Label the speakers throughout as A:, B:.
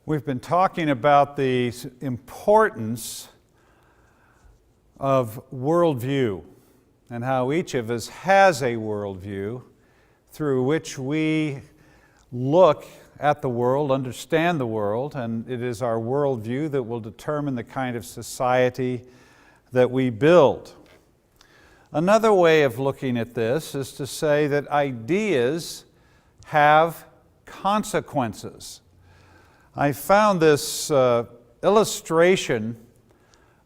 A: We've been talking about the importance of worldview and how each of us has a worldview through which we look at the world, understand the world, and it is our worldview that will determine the kind of society that we build. Another way of looking at this is to say that ideas have consequences. I found this illustration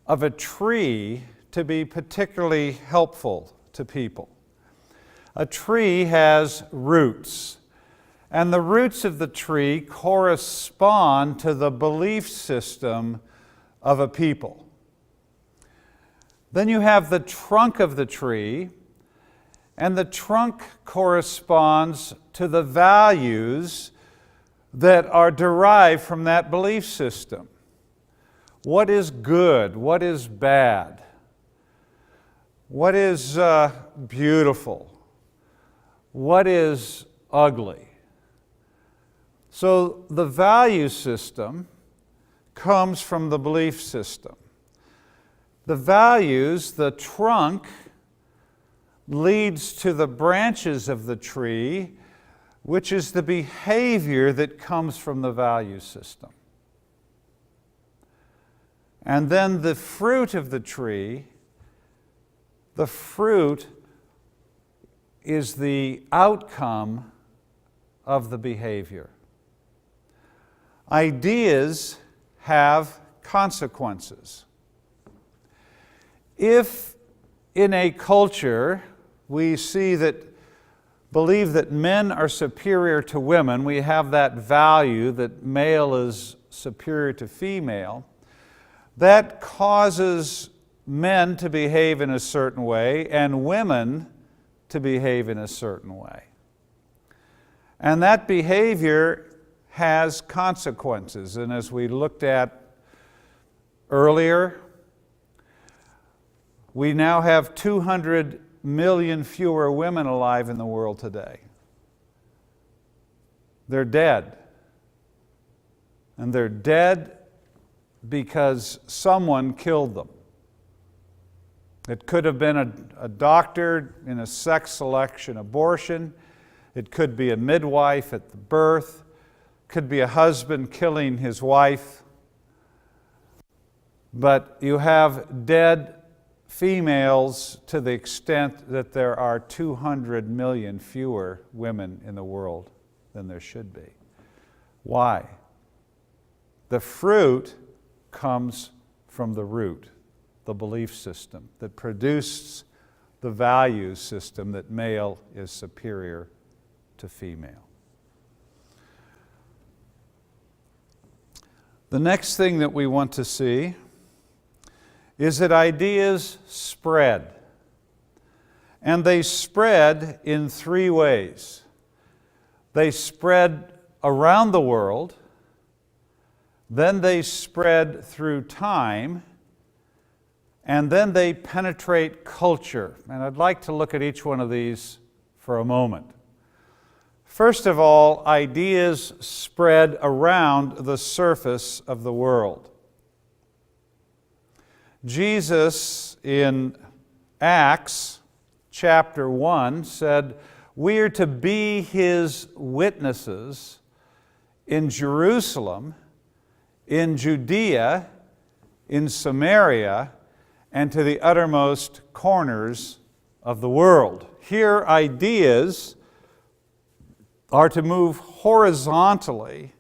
A: of a tree to be particularly helpful to people. A tree has roots, and the roots of the tree correspond to the belief system of a people. Then you have the trunk of the tree, and the trunk corresponds to the values that are derived from that belief system. What is good? What is bad? What is beautiful? What is ugly? So the value system comes from the belief system. The values, the trunk, leads to the branches of the tree, which is the behavior that comes from the value system. And then the fruit of the tree, the fruit is the outcome of the behavior. Ideas have consequences. If in a culture we believe that men are superior to women, we have that value that male is superior to female, that causes men to behave in a certain way and women to behave in a certain way. And that behavior has consequences. And as we looked at earlier, we now have 200 million fewer women alive in the world today. They're dead. And they're dead because someone killed them. It could have been a doctor in a sex selection abortion. It could be a midwife at the birth. It could be a husband killing his wife. But you have dead females to the extent that there are 200 million fewer women in the world than there should be. Why? The fruit comes from the root, the belief system that produced the value system that male is superior to female. The next thing that we want to see is that ideas spread. And they spread in three ways. They spread around the world, then they spread through time, and then they penetrate culture. And I'd like to look at each one of these for a moment. First of all, ideas spread around the surface of the world. Jesus in Acts chapter 1 said, "We are to be His witnesses in Jerusalem, in Judea, in Samaria, and to the uttermost corners of the world." Here, ideas are to move horizontally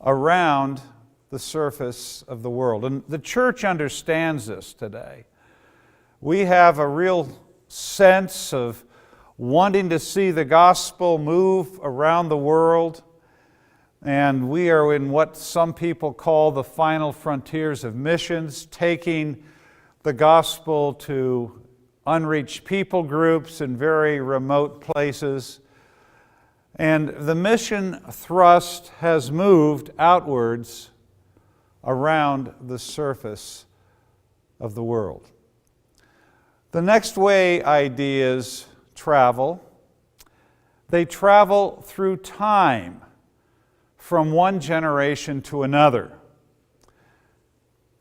A: around the surface of the world. And the church understands this today. We have a real sense of wanting to see the gospel move around the world. And we are in what some people call the final frontiers of missions, taking the gospel to unreached people groups in very remote places. And the mission thrust has moved outwards around the surface of the world. The next way ideas travel, they travel through time from one generation to another.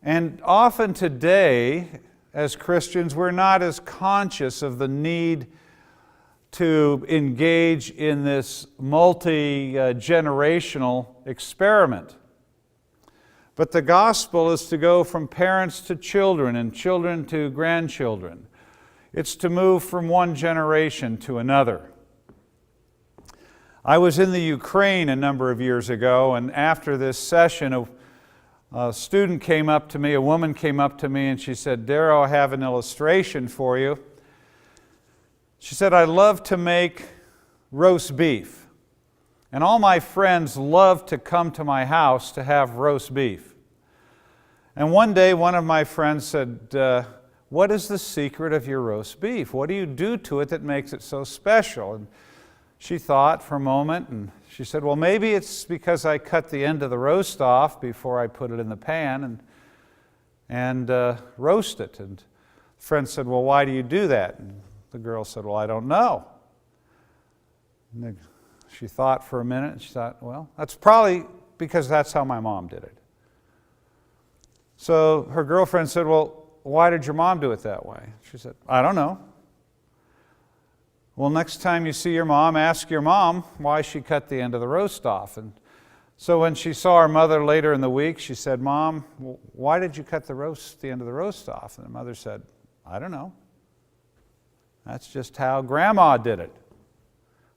A: And often today, as Christians, we're not as conscious of the need to engage in this multi-generational experiment. But the gospel is to go from parents to children and children to grandchildren. It's to move from one generation to another. I was in the Ukraine a number of years ago, and after this session, a student came up to me, a woman came up to me, and she said, "Darryl, I have an illustration for you." She said, "I love to make roast beef, and all my friends love to come to my house to have roast beef." And one day, one of my friends said, "What is the secret of your roast beef? What do you do to it that makes it so special?" And she thought for a moment, and she said, "Well, maybe it's because I cut the end of the roast off before I put it in the pan and roast it." And the friend said, "Well, why do you do that?" And the girl said, "Well, I don't know." And she thought for a minute, and she thought, "Well, that's probably because that's how my mom did it." So her girlfriend said, "Well, why did your mom do it that way?" She said, "I don't know." "Well, next time you see your mom, ask your mom why she cut the end of the roast off." And so when she saw her mother later in the week, she said, "Mom, why did you cut the end of the roast off?" And the mother said, "I don't know. That's just how Grandma did it."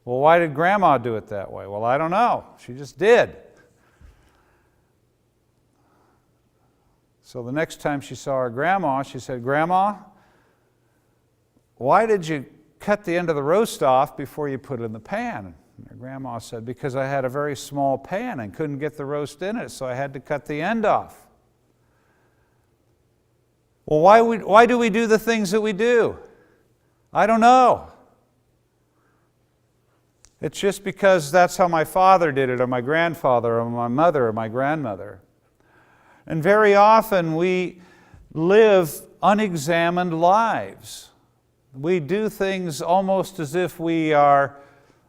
A: "Well, why did Grandma do it that way?" "Well, I don't know. She just did." So the next time she saw her grandma, she said, "Grandma, why did you cut the end of the roast off before you put it in the pan?" And her grandma said, "Because I had a very small pan and couldn't get the roast in it, so I had to cut the end off." "Well, why do we do the things that we do?" "I don't know. It's just because that's how my father did it, or my grandfather, or my mother, or my grandmother." And very often we live unexamined lives. We do things almost as if we are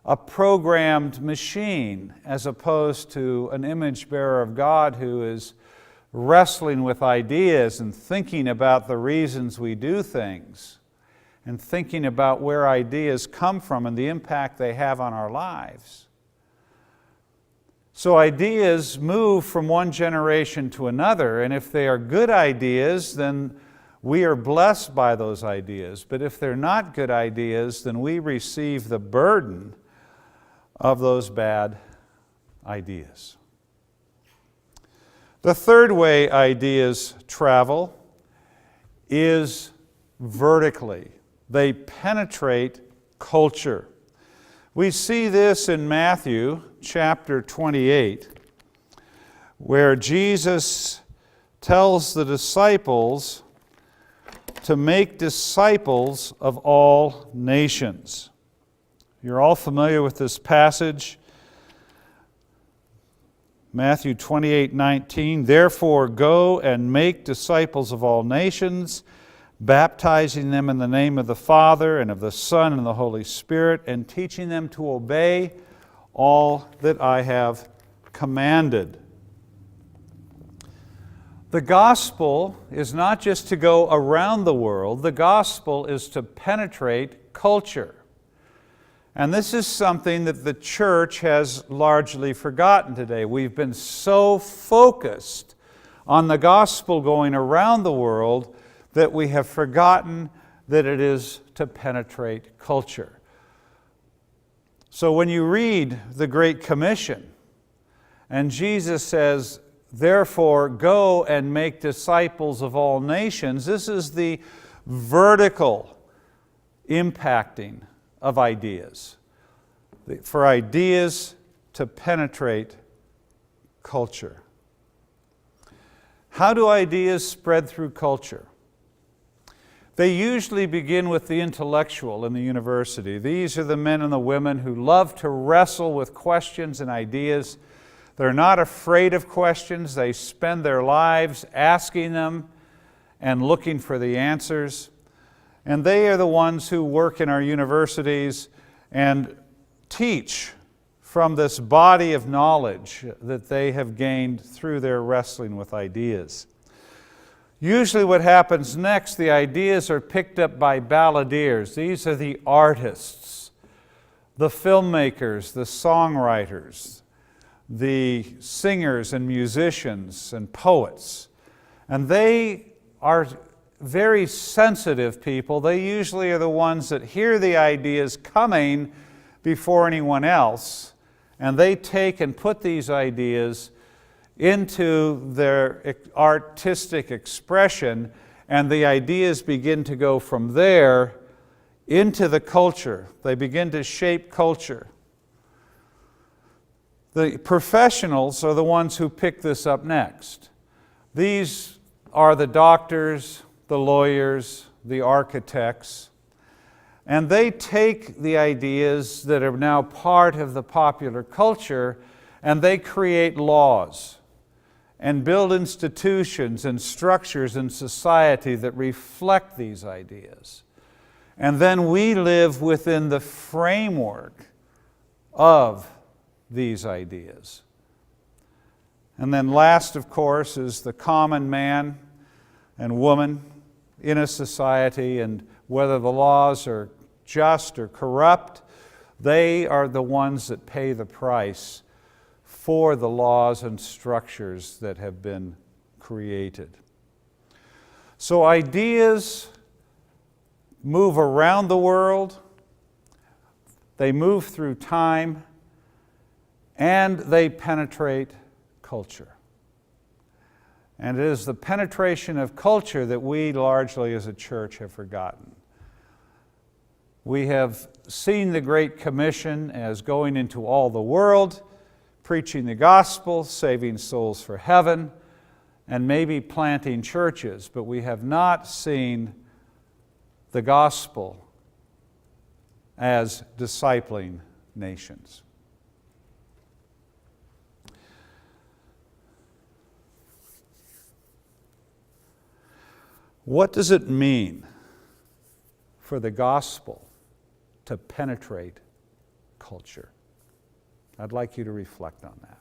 A: a programmed machine, as opposed to an image bearer of God who is wrestling with ideas and thinking about the reasons we do things, and thinking about where ideas come from and the impact they have on our lives. So ideas move from one generation to another, and if they are good ideas, then we are blessed by those ideas. But if they're not good ideas, then we receive the burden of those bad ideas. The third way ideas travel is vertically. They penetrate culture. We see this in Matthew chapter 28, where Jesus tells the disciples to make disciples of all nations. You're all familiar with this passage. Matthew 28:19, "Therefore go and make disciples of all nations, baptizing them in the name of the Father and of the Son and the Holy Spirit, and teaching them to obey all that I have commanded." The gospel is not just to go around the world, the gospel is to penetrate culture. And this is something that the church has largely forgotten today. We've been so focused on the gospel going around the world that we have forgotten that it is to penetrate culture. So when you read the Great Commission, and Jesus says, "Therefore go and make disciples of all nations," this is the vertical impacting of ideas. For ideas to penetrate culture. How do ideas spread through culture? They usually begin with the intellectual in the university. These are the men and the women who love to wrestle with questions and ideas. They're not afraid of questions. They spend their lives asking them and looking for the answers. And they are the ones who work in our universities and teach from this body of knowledge that they have gained through their wrestling with ideas. Usually what happens next, the ideas are picked up by balladeers. These are the artists, the filmmakers, the songwriters, the singers and musicians and poets. And they are very sensitive people. They usually are the ones that hear the ideas coming before anyone else, and they take and put these ideas into their artistic expression, and the ideas begin to go from there into the culture. They begin to shape culture. The professionals are the ones who pick this up next. These are the doctors, the lawyers, the architects, and they take the ideas that are now part of the popular culture and they create laws and build institutions and structures in society that reflect these ideas. And then we live within the framework of these ideas. And then last, of course, is the common man and woman in a society, and whether the laws are just or corrupt, they are the ones that pay the price for the laws and structures that have been created. So ideas move around the world, they move through time, and they penetrate culture. And it is the penetration of culture that we largely as a church have forgotten. We have seen the Great Commission as going into all the world, preaching the gospel, saving souls for heaven, and maybe planting churches, but we have not seen the gospel as discipling nations. What does it mean for the gospel to penetrate culture? I'd like you to reflect on that.